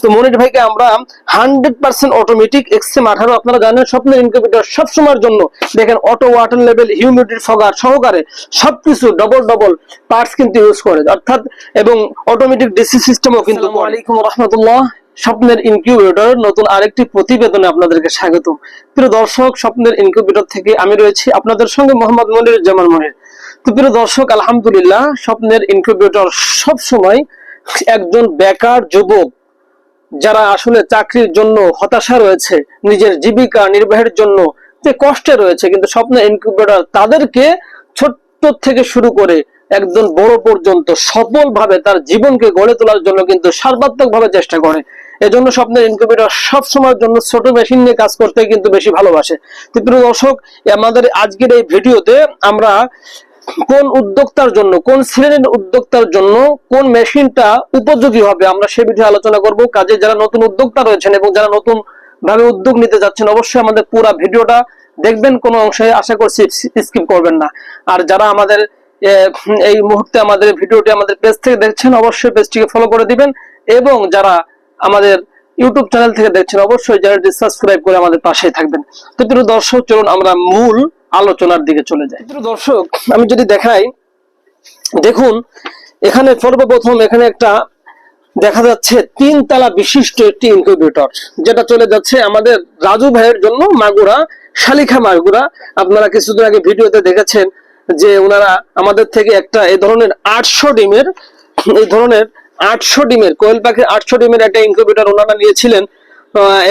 তো মনির ভাইকে আমরা 100% অটোমেটিক XM18 আপনারা জানেন স্বপ্নের ইনকিউবেটর সবসময়ের জন্য দেখেন auto water level humidity fogger সহকারে সবকিছু ডবল পার্টস কিন্তু ইউজ করে, অর্থাৎ এবং অটোমেটিক ডিসি সিস্টেমও কিন্তু। আসসালামু আলাইকুম ওয়া রাহমাতুল্লাহ। স্বপ্নের ইনকিউবেটর নতুন আরেকটি প্রতিবেদনে আপনাদেরকে স্বাগতম। প্রিয় দর্শক, স্বপ্নের ইনকিউবেটর থেকে আমি রয়েছি আপনাদের সঙ্গে মোহাম্মদ মনিরুজ্জামান মনির। তো প্রিয় দর্শক, আলহামদুলিল্লাহ স্বপ্নের ইনকিউবেটর সব সময় একজন বেকার যুবক যারা আসলে চাকরির জন্য হতাশা রয়েছে, নিজের জীবিকা নির্বাহের জন্য যে কষ্টে রয়েছে, কিন্তু স্বপ্নের ইনকিউবেটর তাদেরকে ছোট্ট থেকে শুরু করে একজন বড় পর্যন্ত সফলভাবে তার জীবনকে গড়ে তোলার জন্য কিন্তু সর্বাত্মকভাবে চেষ্টা করে। এজন্য স্বপ্নের ইনকিউবেটর সব সময়ের জন্য ছোট মেশিন নিয়ে কাজ করতে কিন্তু বেশি ভালোবাসে। তো প্রিয় দর্শক, আমাদের আজকের এই ভিডিওতে আমরা কোন উদ্যোক্তার জন্য, কোন শ্রেণীর উদ্যোক্তার জন্য কোন মেশিনটা উপযোগী হবে আমরা সে বিষয়ে আলোচনা করব। কাজে যারা নতুন উদ্যোক্তা রয়েছেন এবং যারা নতুন ভাবে উদ্যোগ নিতে যাচ্ছেন অবশ্যই আমাদের পুরো ভিডিওটা দেখবেন, কোনো অংশে আশা করছি স্কিপ করবেন না। আর যারা আমাদের এই মুহূর্তে আমাদের ভিডিওটি আমাদের পেজ থেকে দেখছেন অবশ্যই পেজটিকে ফলো করে দিবেন, এবং যারা আমাদের ইউটিউব চ্যানেল থেকে দেখছেন অবশ্যই চ্যানেলটি সাবস্ক্রাইব করে আমাদের পাশেই থাকবেন। তো প্রিয় দর্শক, চলুন আমরা মূল আলোচনার দিকে চলে যাই। প্রিয় দর্শক, আমি যদি দেখাই, দেখুন এখানে সর্বপ্রথম এখানে একটা দেখা যাচ্ছে 3 তলা বিশিষ্ট একটি ইনকিউবেটর, যেটা চলে যাচ্ছে আমাদের রাজু ভাইয়ের জন্য, মাগুরা, শালিখা মাগুরা। আপনারা কিছুদিন আগে ভিডিওতে দেখেছেন যে ওনারা আমাদের থেকে একটা এই ধরনের 800 ডিমের কোয়েল পাখির 800 ডিমের একটা ইনকিউবেটর ওনারা নিয়েছিলেন,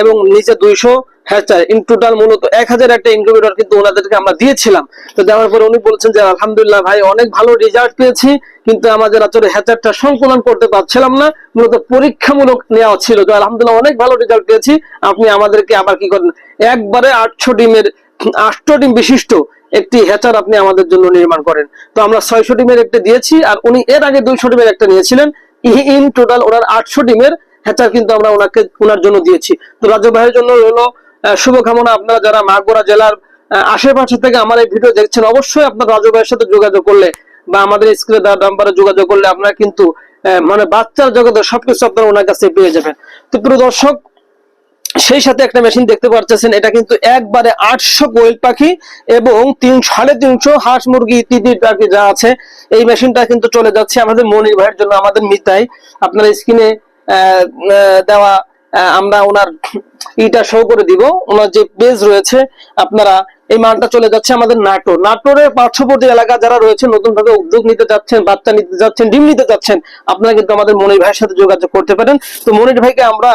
এবং নিচে 200 হ্যাচার, ইন টোটাল মূলত 1000 একটা ইনকিউবেটর কিন্তু ওনাদেরকে আমরা দিয়েছিলাম। তো দেওয়ার পরে উনি বলছেন যে আলহামদুলিল্লাহ ভাই অনেক ভালো রেজাল্ট পেয়েছি, কিন্তু আমাদের আসলে হ্যাচারটা সংকলন করতে পারছিলাম না, মূলত পরীক্ষামূলক নেওয়া ছিল। তো আলহামদুলিল্লাহ অনেক ভালো রেজাল্ট পেয়েছি, আপনি আমাদেরকে আবার কি করেন একবারে 800 ডিম বিশিষ্ট একটি হ্যাচার আপনি আমাদের জন্য নির্মাণ করেন। তো আমরা 600 ডিমের একটা দিয়েছি, আর উনি এর আগে 200 ডিমের একটা নিয়েছিলেন। ইন টোটাল ওনার 800 ডিমের হ্যাচার কিন্তু আমরা ওনার জন্য দিয়েছি। তো রাজু ভাইয়ের জন্য রইল শুভকামনা। আপনারা যারা মাগুরা জেলার আশেপাশে থেকে আমার এই ভিডিও দেখছেন অবশ্যই আপনার রাজু ভাইয়ের সাথে যোগাযোগ করলে বা আমাদের স্ক্রিনে দেওয়া নাম্বারে যোগাযোগ করলে আপনারা কিন্তু মানে বাচ্চার জগতে সবকিছু আপনারা ওনার কাছে পেয়ে যাবেন। তো প্রিয় দর্শক, সেই সাথে একটা মেশিন দেখতে পাচ্ছেন, এটা কিন্তু একবারে 800 কোয়েল পাখি এবং 350 হাঁস মুরগি ইত্যাদি যা আছে, এই মেশিনটা কিন্তু চলে যাচ্ছে আমাদের মনির ভাইয়ের জন্য, আমাদের মিতাই। আপনারা স্ক্রিনে দেওয়া আমরা ওনার ইটা শো করে দিব, ওনার যে পেজ রয়েছে, আপনারা এই মালটা চলে যাচ্ছে আমাদের নাটোরের পার্শ্ববর্তী এলাকা যারা রয়েছে, নতুন ভাবে উদ্যোগ নিতে যাচ্ছেন, বাচ্চা নিতে যাচ্ছেন, ডিম নিতে যাচ্ছেন, আপনারা কিন্তু আমাদের মনির ভাইয়ের সাথে যোগাযোগ করতে পারেন। তো মনির ভাইকে আমরা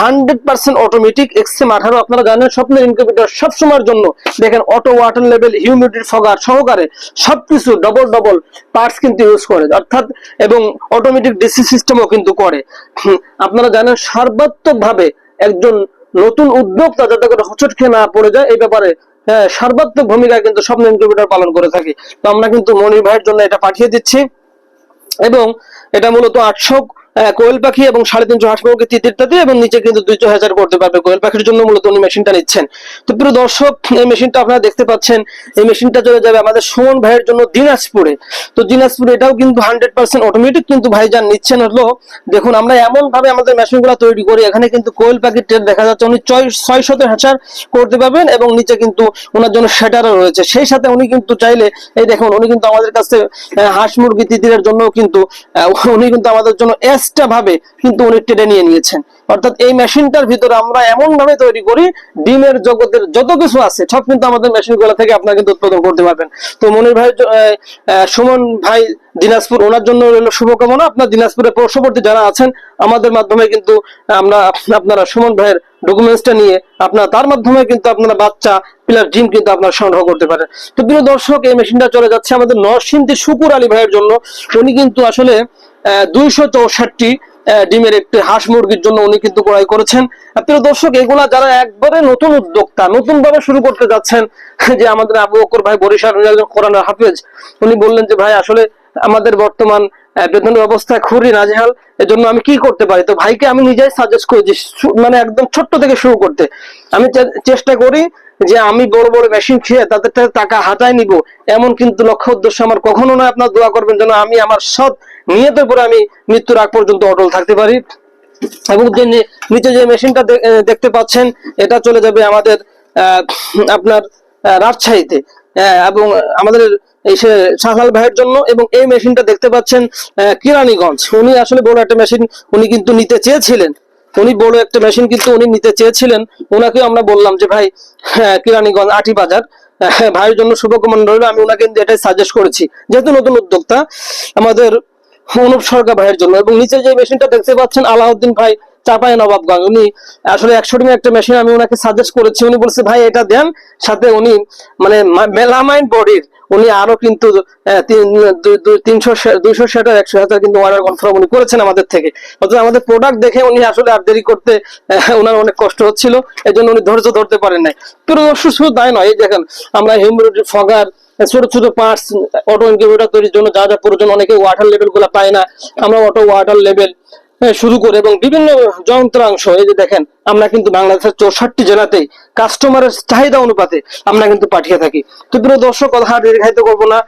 100% অটোমেটিক XM18 আপনারা জানেন স্বপ্নের ইনকিউবেটর সবসময়ের জন্য দেখেন auto water level humidity fogger সহকারে সবকিছু ডবল পার্টস কিন্তু ইউজ করে, অর্থাৎ এবং অটোমেটিক ডিসি সিস্টেমও কিন্তু করে। আপনারা জানেন সর্বাত্মকভাবে একজন নতুন উদ্যোক্তা যাতে করে হোঁচট খেয়ে না পড়ে যায় এই ব্যাপারে সর্বাত্মক ভূমিকা কিন্তু স্বপ্ন ইনকিউবেটর পালন করে থাকি। তো আমরা কিন্তু মনির ভাইয়ের জন্য এটা পাঠিয়ে দিচ্ছি, এবং এটা মূলত 800 কোয়েল পাখি এবং 350 হাঁস মুরগি তিতিরটাতে, এবং নিচে কিন্তু 200 হ্যাচার করতে পারবে কোয়েল পাখির জন্য মূলত উনি মেশিনটা নিচ্ছেন। তো প্রিয় দর্শক, এই মেশিনটা আপনারা দেখতে পাচ্ছেন, এই মেশিনটা চলে যাবে আমাদের সুমন ভাইয়ের জন্য দিনাজপুরে। তো দিনাজপুরে এটাও কিন্তু 100% অটোমেটিক কিন্তু ভাইজান নিচ্ছেন। হলো দেখুন আমরা এমন ভাবে আমাদের মেশিনগুলো তৈরি করি, এখানে কিন্তু কোয়েল পাখির ট্রেড দেখা যাচ্ছে উনি 600 হ্যাচার করতে পারবেন, এবং নিচে কিন্তু ওনার জন্য সেটারও রয়েছে। সেই সাথে উনি কিন্তু চাইলে এই দেখুন উনি কিন্তু আমাদের কাছে হাঁস মুরগি তিতিরের জন্য কিন্তু উনি কিন্তু আমাদের জন্য এক্সট্রা ভাবে কিন্তু উনি টেনে নিয়ে নিয়েছেন। অর্থাৎ এই মেশিনটার ভিতরে আমরা এমন ভাবে তৈরি করি, ডিমের জগতের যত কিছু আছে সব কিন্তু আমাদের মেশিনগুলো থেকে আপনারা কিন্তু উৎপাদন করতে পারবেন। তো মনির ভাই, সুমন ভাই দিনাজপুর, ওনার জন্য রইল শুভকামনা। আপনার দিনাজপুরের পার্শ্ববর্তী যারা আছেন আমাদের মাধ্যমে কিন্তু আপনারা সুমন ভাইয়ের ডকুমেন্টসটা নিয়ে তার মাধ্যমে কিন্তু আপনারা বাচ্চা প্লাস ডিম কিন্তু আপনারা সংগ্রহ করতে পারেন। তো প্রিয় দর্শক, এই মেশিনটা চলে যাচ্ছে আমাদের নরসিংদী শুকুর আলী ভাইয়ের জন্য। উনি কিন্তু আসলে 264 ডিমের একটি হাঁস মুরগির জন্য উনি কিন্তু ক্রয় করেছেন। প্রিয় দর্শক, এগুলা যারা একবারে নতুন উদ্যোক্তা, নতুন ভাবে শুরু করতে যাচ্ছেন, যে আমাদের আবু বকর ভাই বরিশাল কোরআন হাফেজ, উনি বললেন যে ভাই আসলে আমাদের বর্তমান বেতন ব্যবস্থা খুবই নাজেহাল, এজন্য আমি কি করতে পারি। তো ভাইকে আমি নিজেই সাজেস্ট করেছি মানে একদম ছোট্ট থেকে শুরু করতে। আমি চেষ্টা করি যে আমি বড় বড় মেশিন খেয়ে তাদের টাকা হাতায় নিব, এমন কিন্তু লক্ষ্য উদ্দেশ্য আমার কখনো নয়। আপনার দোয়া করবেন যেন আমি আমার সৎ নিয়তের উপরে আমি মৃত্যুর আগ পর্যন্ত অটল থাকতে পারি। এবং যে নিচে যে মেশিনটা দেখতে পাচ্ছেন এটা চলে যাবে আমাদের আপনার রাজশাহীতে, এবং আমাদের এই শাহলাল ভাইয়ের জন্য। এবং এই মেশিনটা দেখতে পাচ্ছেন কিরানীগঞ্জ। উনি আসলে বড় একটা মেশিন উনি কিন্তু নিতে চেয়েছিলেন, উনি বড় একটা মেশিন কিন্তু উনি নিতে চেয়েছিলেন। ওনাকে আমরা বললাম যে ভাই কিরানীগঞ্জ আটি বাজার ভাইয়ের জন্য শুভকামনা রইল। আমি ওনাকে এটাই সাজেস্ট করেছি, যেহেতু নতুন উদ্যোক্তা আমাদের অনুপ সরকার ভাইয়ের জন্য। এবং নিচে যে মেশিনটা দেখতে পাচ্ছেন আলাউদ্দিন ভাই চাপাই নবাবগঞ্জ, উনি আসলে 100 ডিমের একটা মেশিন আমি ওনাকে সাজেস্ট করেছি। উনি বলছে ভাই এটা দেন, সাথে উনি মানে মেলামাইন বডির উনি আরো কিন্তু 200 সেটার 100 হাজার কিন্তু অর্ডার কনফার্ম উনি করেছেন আমাদের থেকে। অথচ আমাদের প্রোডাক্ট দেখে উনি আসলে আর দেরি করতে ওনার অনেক কষ্ট হচ্ছিল, এই জন্য উনি ধৈর্য ধরতে পারেন নাই। তো শুধু তাই নয়, এই দেখেন আমরা হিউমিডিটি ফগার, ছোট ছোট পার্টস, অটো ইনকিউবেটর তৈরির জন্য যা যা প্রয়োজন, অনেকে ওয়াটার লেভেল গুলো পায় না, আমরা অটো ওয়াটার লেভেল শুরু করে এবং বিভিন্ন যন্ত্রাংশ, এই যে দেখেন আমরা কিন্তু বাংলাদেশের 64 জেলাতেই কাস্টমারের চাহিদা অনুপাতে আমরা কিন্তু পাঠিয়ে থাকি। তো প্রিয় দর্শক, কথা দীর্ঘায়িত করবো না,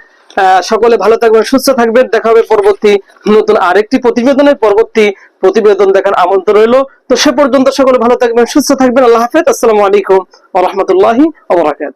সকলে ভালো থাকবেন, সুস্থ থাকবেন। দেখা হবে পরবর্তী নতুন আরেকটি প্রতিবেদনের পরবর্তী প্রতিবেদন দেখার আমন্ত্রণ রইল। তো সে পর্যন্ত সকলে ভালো থাকবেন, সুস্থ থাকবেন। আল্লাহ হাফেজ। আসসালামু আলাইকুম ওয়া রাহমাতুল্লাহি ওয়া বারাকাতুহু।